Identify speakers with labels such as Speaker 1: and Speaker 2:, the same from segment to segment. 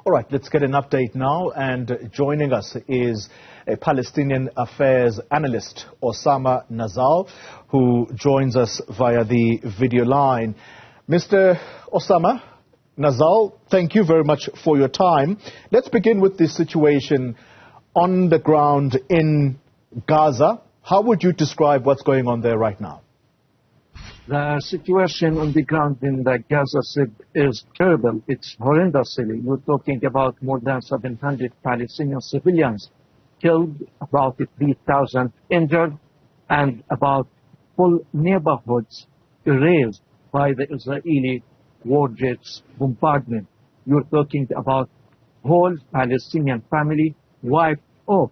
Speaker 1: All right, let's get an update now. And joining us is a Palestinian affairs analyst, Osama Nazzal, who joins us via the video line. Mr. Osama Nazzal, thank you very much for your time. Let's begin with the situation on the ground in Gaza. How would you describe what's going on there right now?
Speaker 2: The situation on the ground in the Gaza Strip is terrible. It's horrendous. We're talking about more than 700 Palestinian civilians killed, about 3,000 injured, and about full neighborhoods erased by the Israeli war jets bombardment. You're talking about whole Palestinian family wiped off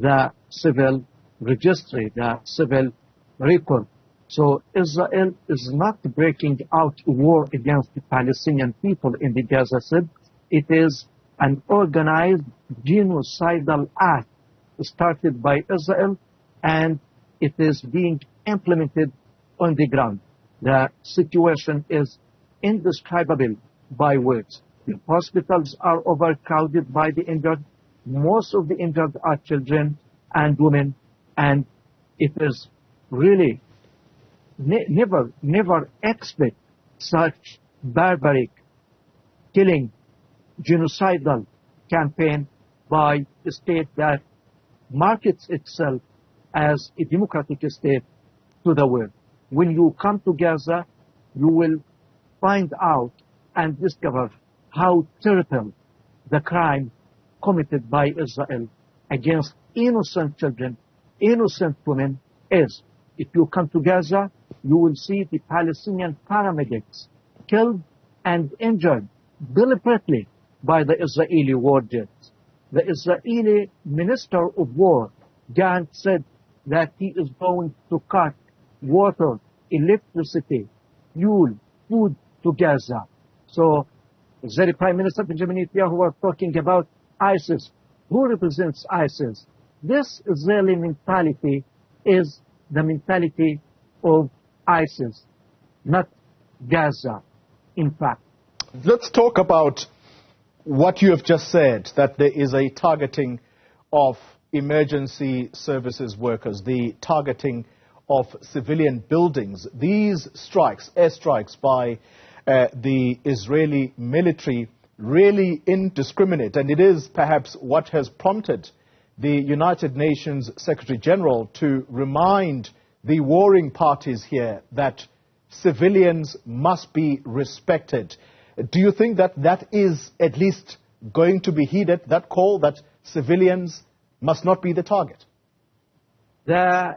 Speaker 2: the civil registry, the civil record. So Israel is not breaking out a war against the Palestinian people in the Gaza Strip. It is an organized genocidal act started by Israel, and it is being implemented on the ground. The situation is indescribable by words. The hospitals are overcrowded by the injured. Most of the injured are children and women, and it is really never expect such barbaric killing, genocidal campaign by a state that markets itself as a democratic state to the world. When you come to Gaza, you will find out and discover how terrible the crime committed by Israel against innocent children, innocent women is. If you come to Gaza, you will see the Palestinian paramedics killed and injured deliberately by the Israeli war jets. The Israeli Minister of War, Gantz, said that he is going to cut water, electricity, fuel, food to Gaza. So the Prime Minister Benjamin Netanyahu was talking about ISIS. Who represents ISIS? This Israeli mentality is the mentality of ISIS, not Gaza, in fact.
Speaker 1: Let's talk about what you have just said, that there is a targeting of emergency services workers, the targeting of civilian buildings. These strikes, airstrikes by the Israeli military, really indiscriminate, and it is perhaps what has prompted the United Nations Secretary General to remind the warring parties here that civilians must be respected. Do you think that that is at least going to be heeded, that call that civilians must not be the target?
Speaker 2: The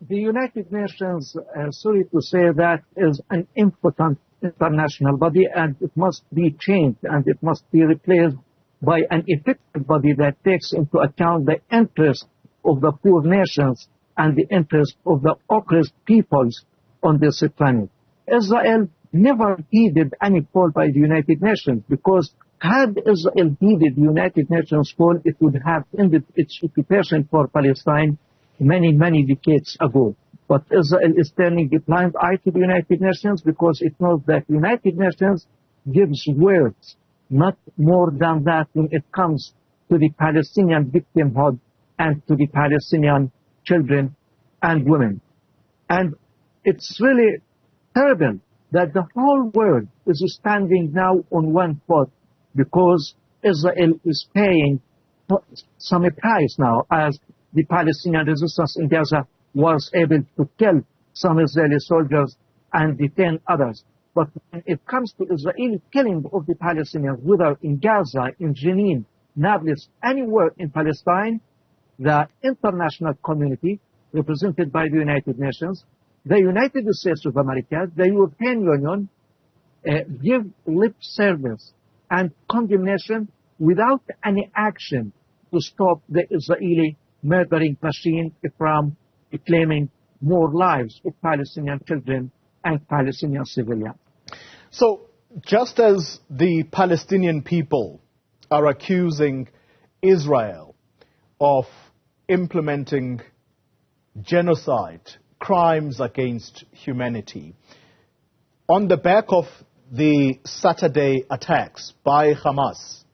Speaker 2: United Nations, sorry to say, that is an impotent international body, and it must be changed and it must be replaced by an effective body that takes into account the interests of the poor nations and the interests of the oppressed peoples on this planet. Israel never heeded any call by the United Nations, because had Israel heeded the United Nations call, it would have ended its occupation for Palestine many decades ago. But Israel is turning a blind eye to the United Nations because it knows that the United Nations gives words, not more than that, when it comes to the Palestinian victimhood and to the Palestinian children and women. And it's really terrible that the whole world is standing now on one foot, because Israel is paying some price now, as the Palestinian resistance in Gaza was able to kill some Israeli soldiers and detain others. But when it comes to Israeli killing of the Palestinians, whether in Gaza, in Jenin, Nablus, anywhere in Palestine, the international community, represented by the United Nations, the United States of America, the European Union, give lip service and condemnation without any action to stop the Israeli murdering machine from claiming more lives of Palestinian children and Palestinian civilians.
Speaker 1: So, just as the Palestinian people are accusing Israel of implementing genocide, crimes against humanity, on the back of the Saturday attacks by Hamas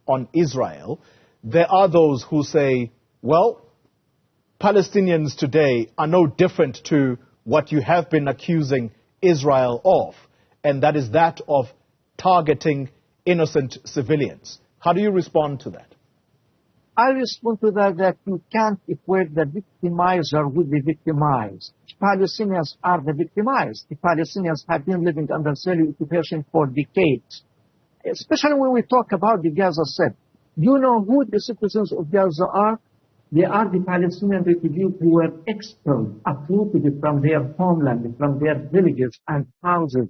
Speaker 1: on Israel, there are those who say, well, Palestinians today are no different to what you have been accusing Israel of, and that is that of targeting innocent civilians. How do you respond to that?
Speaker 2: I respond to that you can't equate the victimizer with the victimized. Palestinians are the victimized. The Palestinians have been living under Israeli occupation for decades. Especially when we talk about the Gaza Strip. You know who the citizens of Gaza are? They are the Palestinian refugees who were expelled, uprooted from their homeland, from their villages and houses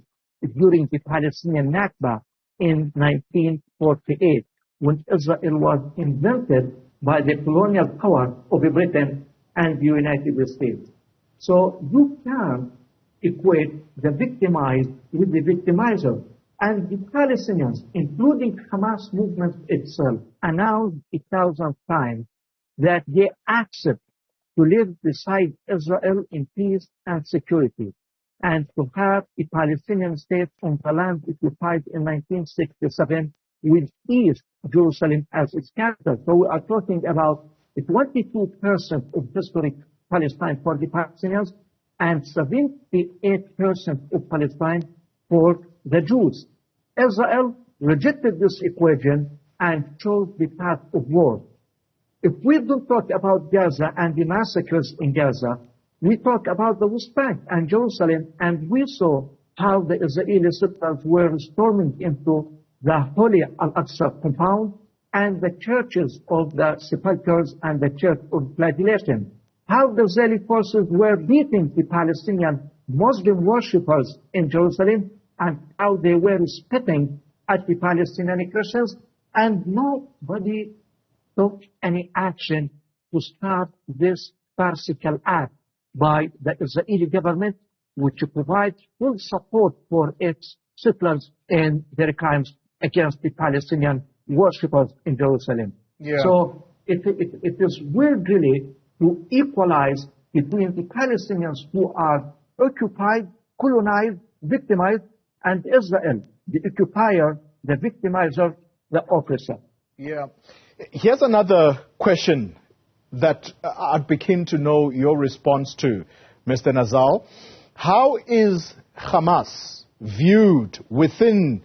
Speaker 2: during the Palestinian Nakba in 1948, when Israel was invented by the colonial power of Britain and the United States. So you can't equate the victimized with the victimizer. And the Palestinians, including Hamas movement itself, announced 1,000 times that they accept to live beside Israel in peace and security, and to have a Palestinian state on the land occupied in 1967 with East Jerusalem as its capital. So we are talking about 22% of historic Palestine for the Palestinians and 78% of Palestine for the Jews. Israel rejected this equation and chose the path of war. If we don't talk about Gaza and the massacres in Gaza, we talk about the West Bank and Jerusalem, and we saw how the Israeli settlers were storming into the Holy Al-Aqsa compound and the churches of the sepulchres and the church of flagellation. How the Israeli forces were beating the Palestinian Muslim worshippers in Jerusalem, and how they were spitting at the Palestinian Christians, and nobody took any action to stop this farcical act by the Israeli government, which provides full support for its settlers in their crimes against the Palestinian worshippers in Jerusalem.
Speaker 1: Yeah.
Speaker 2: So it is weird really to equalize between the Palestinians who are occupied, colonized, victimized, and Israel, the occupier, the victimizer, the oppressor.
Speaker 1: Yeah. Here's another question that I'd be keen to know your response to, Mr. Nazzal. How is Hamas viewed within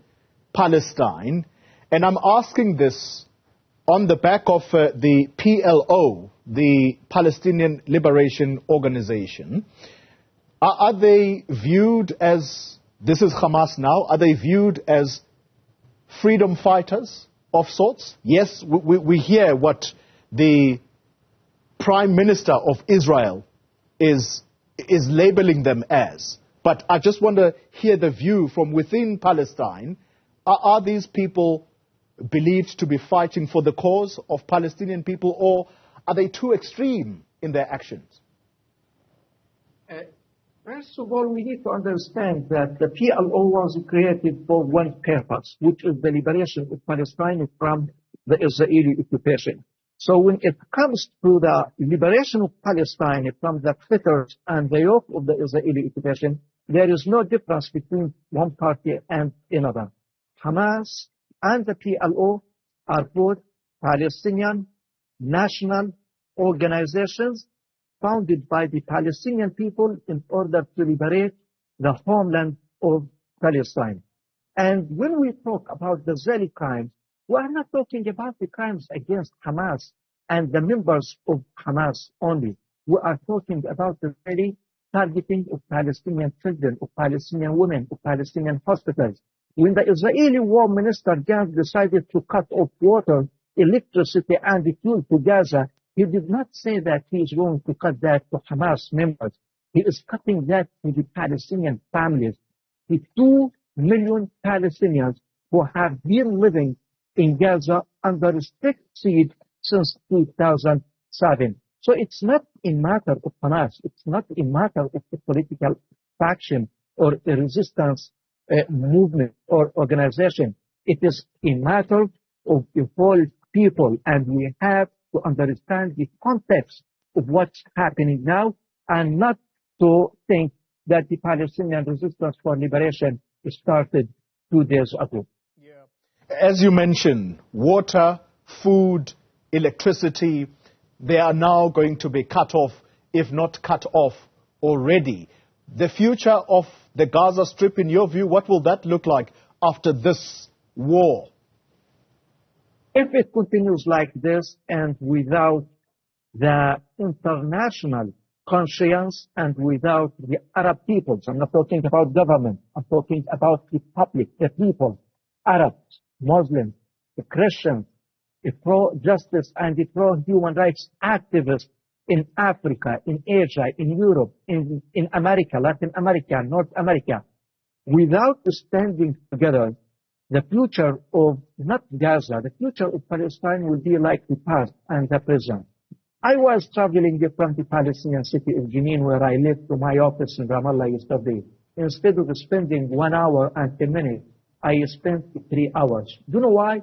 Speaker 1: Palestine? And I'm asking this on the back of the PLO, the Palestinian Liberation Organization. Are they viewed as, this is Hamas now, are they viewed as freedom fighters of sorts? Yes, we hear what the Prime Minister of Israel is labeling them as. But I just want to hear the view from within Palestine. Are these people believed to be fighting for the cause of Palestinian people, or are they too extreme in their actions?
Speaker 2: First of all, we need to understand that the PLO was created for one purpose, which is the liberation of Palestine from the Israeli occupation. So when it comes to the liberation of Palestine from the fetters and the yoke of the Israeli occupation, there is no difference between one party and another. Hamas and the PLO are both Palestinian national organizations founded by the Palestinian people in order to liberate the homeland of Palestine. And when we talk about the Israeli crimes, we are not talking about the crimes against Hamas and the members of Hamas only. We are talking about the Israeli targeting of Palestinian children, of Palestinian women, of Palestinian hospitals. When the Israeli War Minister Gantz decided to cut off water, electricity, and fuel to Gaza, he did not say that he is going to cut that to Hamas members. He is cutting that to the Palestinian families, the 2 million Palestinians who have been living in Gaza under strict siege since 2007. So it's not a matter of Hamas. It's not a matter of a political faction or a resistance movement or organization. It is a matter of the whole people, and we have to understand the context of what's happening now, and not to think that the Palestinian resistance for liberation started 2 days ago.
Speaker 1: Yeah. As you mentioned, water, food, electricity, they are now going to be cut off, if not cut off already. The future of the Gaza Strip, in your view, what will that look like after this war?
Speaker 2: If it continues like this and without the international conscience and without the Arab peoples, I'm not talking about government, I'm talking about the public, the people, Arabs, Muslims, the Christians, the pro-justice and the pro-human rights activists in Africa, in Asia, in Europe, in America, Latin America, North America. Without standing together, the future of not Gaza, the future of Palestine will be like the past and the present. I was traveling from the Palestinian city of Jenin, where I live, to my office in Ramallah yesterday. Instead of spending 1 hour and 10 minutes, I spent 3 hours. Do you know why?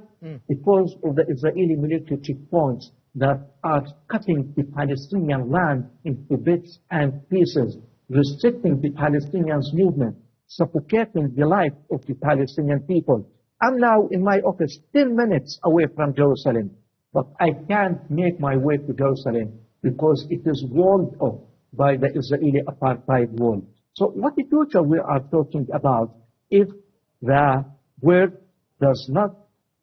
Speaker 2: Because of the Israeli military checkpoints that are cutting the Palestinian land into bits and pieces, restricting the Palestinians' movement, suffocating the life of the Palestinian people. I'm now in my office 10 minutes away from Jerusalem, but I can't make my way to Jerusalem because it is walled off by the Israeli apartheid wall. So what the future we are talking about if the world does not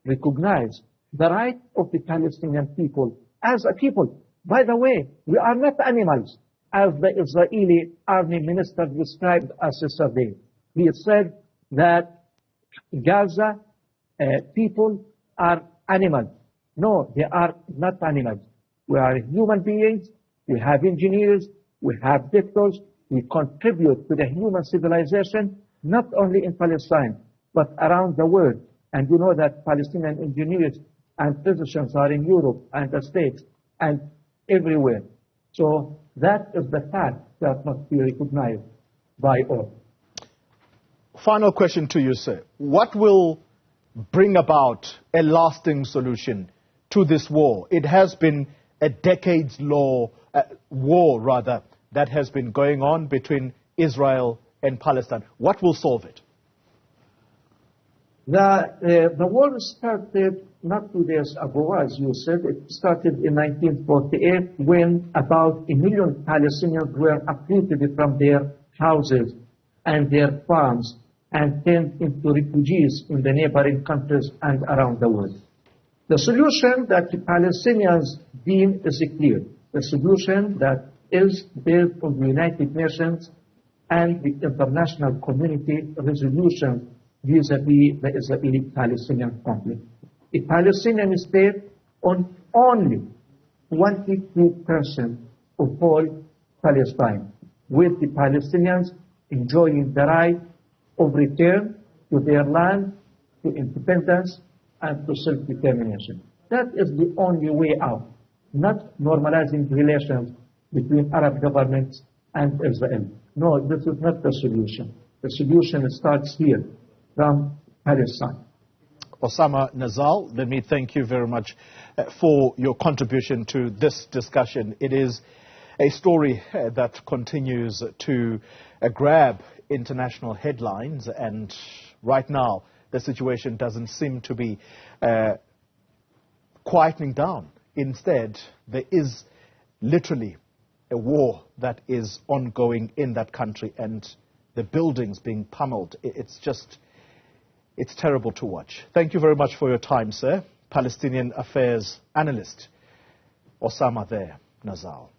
Speaker 2: recognize the right of the Palestinian people as a people? By the way, we are not animals, as the Israeli army minister described us yesterday. He said that Gaza people are animals. No, they are not animals. We are human beings, we have engineers, we have doctors, we contribute to the human civilization, not only in Palestine, but around the world. And you know that Palestinian engineers and physicians are in Europe and the States and everywhere. So that is the fact that must be recognized by all.
Speaker 1: Final question to you, sir. What will bring about a lasting solution to this war? It has been a decades-long war, that has been going on between Israel and Palestine. What will solve it?
Speaker 2: The war started not 2 days ago, as you said. It started in 1948 when about 1 million Palestinians were uprooted from their houses and their farms and turned into refugees in the neighboring countries and around the world. The solution that the Palestinians deem is clear. The solution that is based on the United Nations and the international community resolution vis-à-vis the Israeli-Palestinian conflict. A Palestinian state on only 22% of all Palestine, with the Palestinians enjoying the right of return to their land, to independence, and to self-determination. That is the only way out, not normalizing relations between Arab governments and Israel. No, this is not the solution. The solution starts here, from Palestine.
Speaker 1: Osama, Nazzal, let me thank you very much for your contribution to this discussion. It is a story that continues to grab international headlines, and right now the situation doesn't seem to be quietening down. Instead, there is literally a war that is ongoing in that country, and the buildings being pummeled. It's terrible to watch. Thank you very much for your time, sir. Palestinian Affairs Analyst Osama there, Nazzal.